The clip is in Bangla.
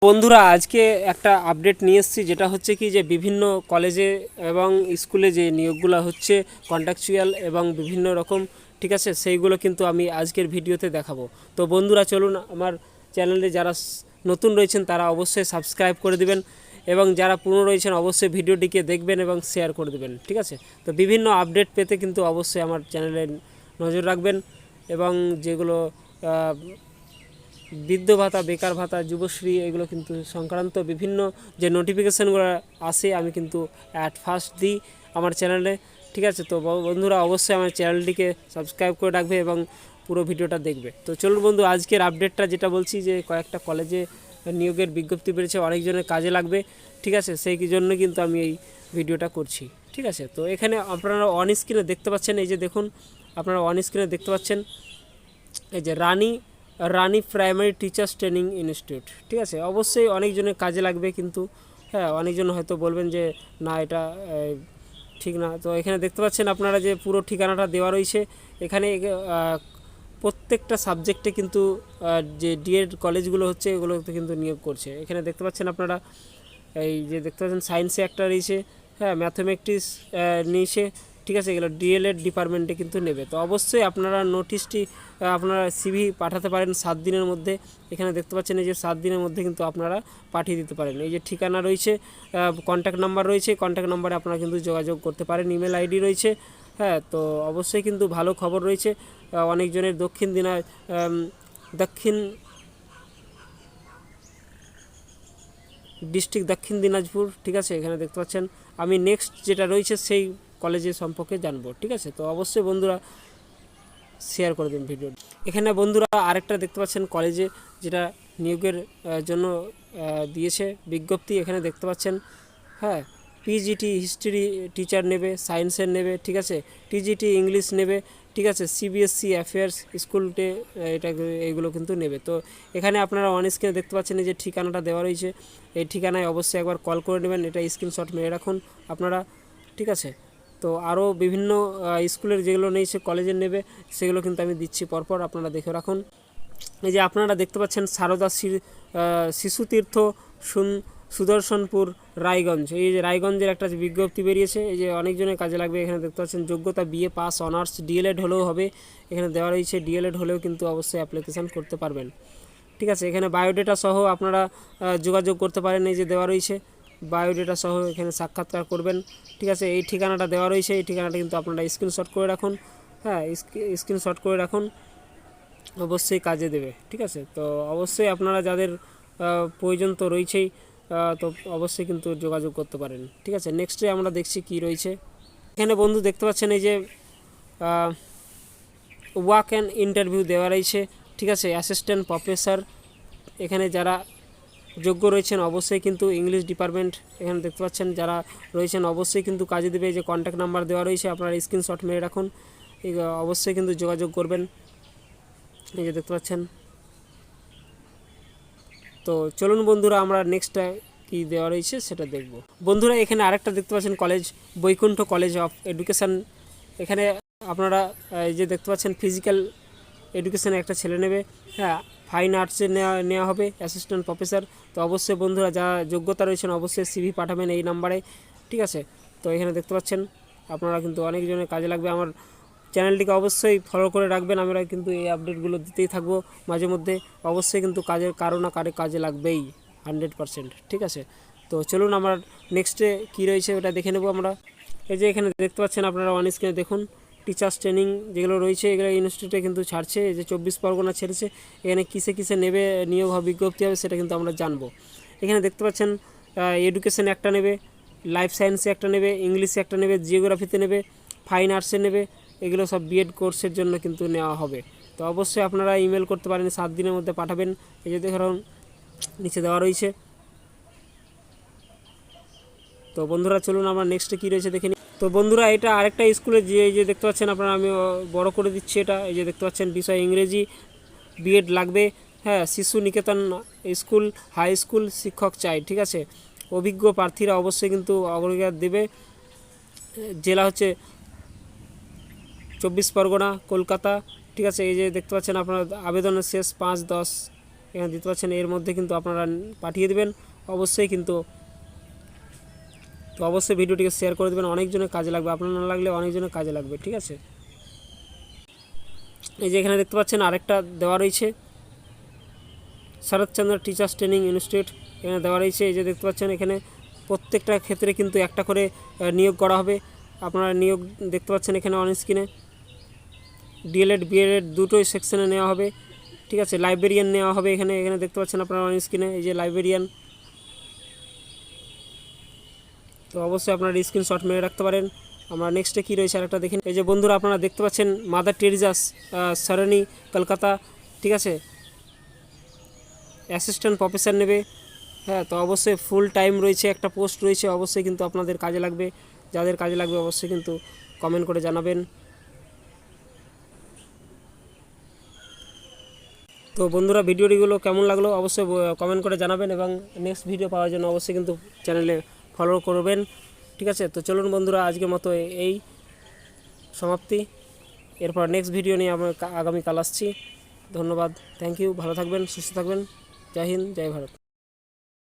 বন্ধুরা আজকে একটা আপডেট নিয়ে এসেছি, যেটা হচ্ছে কি যে বিভিন্ন কলেজে এবং স্কুলে যে নিয়োগগুলো হচ্ছে কন্ট্রাকচুয়াল এবং বিভিন্ন রকম, ঠিক আছে, সেইগুলো কিন্তু আমি আজকের ভিডিওতে দেখাবো। তো বন্ধুরা চলুন, আমার চ্যানেলে যারা নতুন রয়েছেন তারা অবশ্যই সাবস্ক্রাইব করে দিবেন এবং যারা পুরনো রয়েছেন অবশ্যই ভিডিওটিকে দেখবেন এবং শেয়ার করে দেবেন, ঠিক আছে। তো বিভিন্ন আপডেট পেতে কিন্তু অবশ্যই আমার চ্যানেলে নজর রাখবেন এবং যেগুলো বৃদ্ধ ভাতা, বেকার ভাতা, যুবশ্রী, এগুলো কিন্তু সংক্রান্ত বিভিন্ন যে নোটিফিকেশানগুলো আসে আমি কিন্তু অ্যাট ফার্স্ট দিই আমার চ্যানেলে, ঠিক আছে। তো বন্ধুরা অবশ্যই আমার চ্যানেলটিকে সাবস্ক্রাইব করে রাখবে এবং পুরো ভিডিওটা দেখবে। তো চলুন বন্ধু, আজকের আপডেটটা যেটা বলছি যে কয়েকটা কলেজে নিয়োগের বিজ্ঞপ্তি বেরিয়েছে, অনেকজনের কাজে লাগবে, ঠিক আছে, সেই জন্য কিন্তু আমি এই ভিডিওটা করছি, ঠিক আছে। তো এখানে আপনারা অন স্ক্রিনে দেখতে পাচ্ছেন, এই যে দেখুন, আপনারা অন স্ক্রিনে দেখতে পাচ্ছেন এই যে রানী প্রাইমারি টিচার্স ট্রেনিং ইনস্টিটিউট, ঠিক আছে। অবশ্যই অনেকজনের কাজে লাগবে, কিন্তু হ্যাঁ, অনেকজন হয়তো বলবেন যে না, এটা ঠিক না। তো এখানে দেখতে পাচ্ছেন আপনারা যে পুরো ঠিকানাটা দেওয়া রয়েছে এখানে। প্রত্যেকটা সাবজেক্টে কিন্তু যে ডিএড কলেজগুলো হচ্ছে এগুলোতে কিন্তু নিয়োগ করছে। এখানে দেখতে পাচ্ছেন আপনারা, এই যে দেখতে পাচ্ছেন সায়েন্সে একটা রয়েছে, হ্যাঁ, ম্যাথমেটিক্স নিয়েছে, ঠিক আছে। এগুলো ডিএলএড ডিপার্টমেন্টে কিন্তু নেবে। তো অবশ্যই আপনারা নোটিশটি, আপনারা সিভি পাঠাতে পারেন 7 দিনের মধ্যে। এখানে দেখতে পাচ্ছেন এই যে 7 দিনের মধ্যে কিন্তু আপনারা পাঠিয়ে দিতে পারেন। এই যে ঠিকানা রয়েছে, কন্ট্যাক্ট নাম্বার রয়েছে, কন্ট্যাক্ট নাম্বারে আপনারা কিন্তু যোগাযোগ করতে পারেন, ইমেল আইডি রয়েছে, হ্যাঁ। তো অবশ্যই কিন্তু ভালো খবর রয়েছে অনেকজনের। দক্ষিণ ডিস্ট্রিক্ট দক্ষিণ দিনাজপুর, ঠিক আছে। এখানে দেখতে পাচ্ছেন আমি নেক্সট যেটা রয়েছে সেই কলেজের সম্পর্কে জানবো, ঠিক আছে। তো অবশ্যই বন্ধুরা শেয়ার করে দিন ভিডিও। এখানে বন্ধুরা আরেকটা দেখতে পাচ্ছেন কলেজে যেটা নিয়োগের জন্য দিয়েছে বিজ্ঞপ্তি, এখানে দেখতে পাচ্ছেন, হ্যাঁ। পিজিটি হিস্ট্রি টিচার নেবে, সায়েন্সের নেবে, ঠিক আছে। টিজিটি ইংলিশ নেবে, ঠিক আছে। সিবিএসসি অ্যাফেয়ার্স স্কুলতে এটা এইগুলো কিন্তু নেবে। তো এখানে আপনারা অন স্ক্রিনে দেখতে পাচ্ছেন এই যে ঠিকানাটা দেওয়া রয়েছে, এই ঠিকানায় অবশ্যই একবার কল করে নেবেন, এটা স্ক্রিনশট মেরে রাখুন আপনারা, ঠিক আছে। তো আরও বিভিন্ন স্কুলের যেগুলো নেই সে কলেজের নেবে, সেগুলো কিন্তু আমি দিচ্ছি পরপর, আপনারা দেখে রাখুন। এই যে আপনারা দেখতে পাচ্ছেন সারদা শিশুতীর্থ সুদর্শনপুর রায়গঞ্জ, এই যে রায়গঞ্জের একটা বিজ্ঞপ্তি বেরিয়েছে, এই যে অনেকজনের কাজে লাগবে। এখানে দেখতে পাচ্ছেন যোগ্যতা বিএ পাস, অনার্স, ডিএলএড হলেও হবে, এখানে দেওয়া রয়েছে। ডিএলএড হলেও কিন্তু অবশ্যই অ্যাপ্লিকেশান করতে পারবেন, ঠিক আছে। এখানে বায়োডেটা সহ আপনারা যোগাযোগ করতে পারেন, এই যে দেওয়া রয়েছে বায়োডেটা সহ এখানে সাক্ষাৎকার করবেন, ঠিক আছে। এই ঠিকানাটা দেওয়া রয়েছে, এই ঠিকানাটা কিন্তু আপনারা স্ক্রিনশট করে রাখুন, হ্যাঁ, স্ক্রিনশট করে রাখুন, অবশ্যই কাজে দেবে, ঠিক আছে। তো অবশ্যই আপনারা যাদের প্রয়োজন তো রয়েছেই, তো অবশ্যই কিন্তু যোগাযোগ করতে পারেন, ঠিক আছে। নেক্সটে আমরা দেখছি কি রয়েছে। এখানে বন্ধু দেখতে পাচ্ছেন এই যে ওয়াক অ্যান্ড ইন্টারভিউ দেওয়া রয়েছে, ঠিক আছে। অ্যাসিস্ট্যান্ট প্রফেসর, এখানে যারা যোগ্য রয়েছেন অবশ্যই কিন্তু ইংলিশ ডিপার্টমেন্ট, এখানে দেখতে পাচ্ছেন যারা রয়েছেন অবশ্যই কিন্তু কাজে দেবে। যে কন্ট্যাক্ট নাম্বার দেওয়া রয়েছে, আপনারা স্ক্রিনশট মেরে রাখুন, অবশ্যই কিন্তু যোগাযোগ করবেন, এই যে দেখতে পাচ্ছেন। তো চলুন বন্ধুরা, আমরা নেক্সটটা কি দেওয়া রয়েছে সেটা দেখব। বন্ধুরা এখানে আরেকটা দেখতে পাচ্ছেন college, Baikuntha college of education. এখানে আপনারা এই যে দেখতে পাচ্ছেন ফিজিক্যাল এডুকেশানে একটা ছেলে নেবে, হ্যাঁ, ফাইন আর্টসে নেওয়া হবে অ্যাসিস্ট্যান্ট প্রফেসর। তো অবশ্যই বন্ধুরা যা যোগ্যতা রয়েছেন অবশ্যই সিভি পাঠাবেন এই নাম্বারে, ঠিক আছে। তো এখানে দেখতে পাচ্ছেন আপনারা কিন্তু অনেকজনের কাজে লাগবে। আমার চ্যানেলটিকে অবশ্যই ফলো করে রাখবেন, আমরা কিন্তু এই আপডেটগুলো দিতেই থাকবো মাঝে মধ্যে। অবশ্যই কিন্তু কাজের কারো না কারো কাজে লাগবেই 100%, ঠিক আছে। তো চলুন আমার নেক্সটে কী রয়েছে ওটা দেখে নেব আমরা। এই যে এখানে দেখতে পাচ্ছেন আপনারা অন স্ক্রিনে দেখুন, টিচার্স ট্রেনিং যেগুলো রয়েছে এগুলো ইনস্টিটিউটে কিন্তু ছাড়ছে। এই যে 24 পরগনা ছেড়েছে, এখানে কিসে কিসে নেবে নিয়োগ হবে, বিজ্ঞপ্তি হবে, সেটা কিন্তু আমরা জানবো। এখানে দেখতে পাচ্ছেন এডুকেশনে একটা নেবে, লাইফ সায়েন্সে একটা নেবে, ইংলিশে একটা নেবে, জিওগ্রাফিতে নেবে, ফাইন আর্টসে নেবে, এগুলো সব বিএড কোর্সের জন্য কিন্তু নেওয়া হবে। তো অবশ্যই আপনারা ইমেল করতে পারেন, 7 দিনের মধ্যে পাঠাবেন। এই যে ধরুন নিচে দেওয়া রয়েছে। তো বন্ধুরা চলুন আমরা নেক্সটে কী রয়েছে দেখে নিই। তো বন্ধুরা এটা আরেকটা স্কুলে, যে এই যে দেখতে পাচ্ছেন আপনারা, আমি বড় করে দিচ্ছি এটা, এই যে দেখতে পাচ্ছেন বিষয় ইংরেজি বিএড লাগবে, হ্যাঁ। শিশু নিকেতন স্কুল হাই স্কুল শিক্ষক চাই, ঠিক আছে। অভিজ্ঞ প্রার্থীরা অবশ্যই কিন্তু অগ্রাধিকার দেবে। জেলা হচ্ছে 24 পরগনা, কলকাতা, ঠিক আছে। এই যে দেখতে পাচ্ছেন আপনার আবেদনের শেষ 5/10 এখানে দেখতে পাচ্ছেন, এর মধ্যে কিন্তু আপনারা পাঠিয়ে দেবেন অবশ্যই কিন্তু। তো অবশ্যই ভিডিওটিকে শেয়ার করে দেবেন, অনেকজনের কাজে লাগবে, আপনার না লাগলে অনেকজনের কাজে লাগবে, ঠিক আছে। এই যে এখানে দেখতে পাচ্ছেন আরেকটা দেওয়া রয়েছে, শরৎচন্দ্র টিচার্স ট্রেনিং ইনস্টিটিউট, এখানে দেওয়া রয়েছে। এই যে দেখতে পাচ্ছেন এখানে প্রত্যেকটা ক্ষেত্রে কিন্তু একটা করে নিয়োগ করা হবে। আপনারা নিয়োগ দেখতে পাচ্ছেন এখানে অন স্ক্রিনে। ডিএলএড বিএলএড দুটোই সেকশনে নেওয়া হবে, ঠিক আছে। লাইব্রেরিয়ান নেওয়া হবে এখানে, এখানে দেখতে পাচ্ছেন আপনারা অন স্ক্রিনে, এই যে লাইব্রেরিয়ান। তো অবশ্যই আপনারা স্ক্রিনশট মেরে রাখতে পারেন। আমরা নেক্সটে কী রয়েছে আরেকটা দেখেন। এই যে বন্ধুরা আপনারা দেখতে পাচ্ছেন মাদার টেরিজাস সরণি কলকাতা, ঠিক আছে, অ্যাসিস্ট্যান্ট প্রফেসর নেবে। হ্যাঁ, তো অবশ্যই ফুল টাইম রয়েছে, একটা পোস্ট রয়েছে, অবশ্যই কিন্তু আপনাদের কাজে লাগবে। যাদের কাজে লাগবে অবশ্যই কিন্তু কমেন্ট করে জানাবেন। তো বন্ধুরা ভিডিওগুলো কেমন লাগলো অবশ্যই কমেন্ট করে জানাবেন, এবং নেক্সট ভিডিও পাওয়ার জন্য অবশ্যই কিন্তু চ্যানেলে ফলো করবেন, ঠিক আছে। তো চলুন বন্ধুরা, আজকের মতো এই সমাপ্তি। এরপর নেক্সট ভিডিও নিয়ে আমরা আগামীকাল আসছি। ধন্যবাদ, থ্যাংক ইউ, ভালো থাকবেন, সুস্থ থাকবেন। জয় হিন্দ, জয় ভারত।